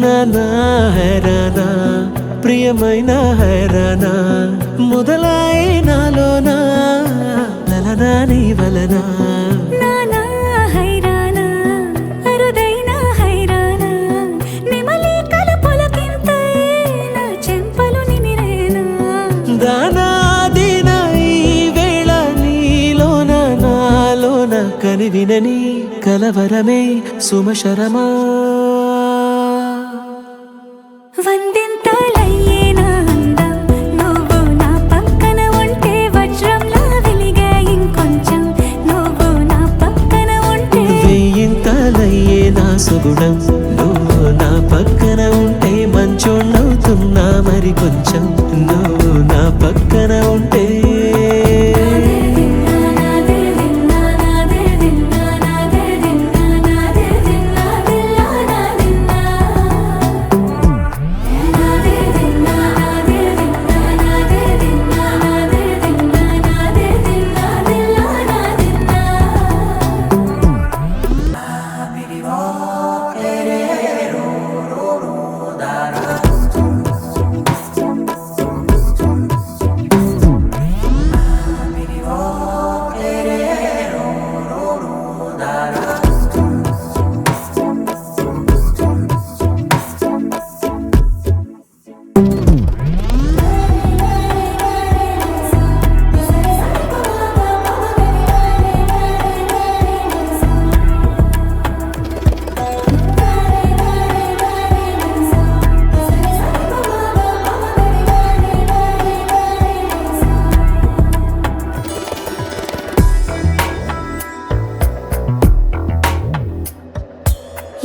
నానా హైరానా ప్రియమైన హైరానా మొదలాయి నాలోనా లలనా నీ వలనా నానా హైరానా అరుదైన హైరానా నిమలి కలుపులకింతై నా చెంపలు నిమిరేనా దానా దినా ఈ వేళ నీలోన నాలోన కనివినని కలవరమే సుమశరమా వందింతలయ్యే నా అందం నువ్వు నా పక్కన ఉంటే వజ్రంలా వెలిగే ఇంకొంచెం నువ్వు నా పక్కన ఉంటే వెయ్యింతలయ్యే నా సుగుణం నువ్వు నా పక్కన ఉంటే మంచోణ్ణవుతున్నా మరి కొంచెం నువ్వు నా పక్కన ఉంటే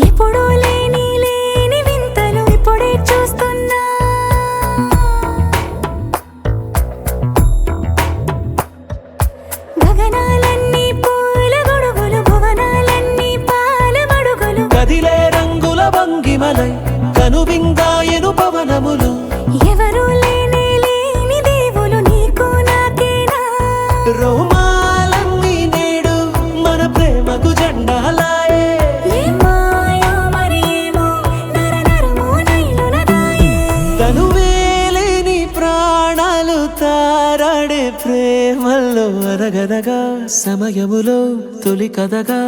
ఎప్పుడూ లేని వింతలు ఇప్పుడే చూస్తున్నా గగనాలన్నీ పూల గొడుగులు భువనాలన్నీ పాల మడుగులు కదిలే రంగుల భంగిమలై కనువిందాయను పవనములు ఎవరూ లేని దేవులు నీకు నాకేనా రోమాలన్నీ నేడు మన ప్రేమకు జెండాలాయే తనువేలేని ప్రాణాలు తారాడే ప్రేమల్లో అరగదగా సమయములో తొలి కదగా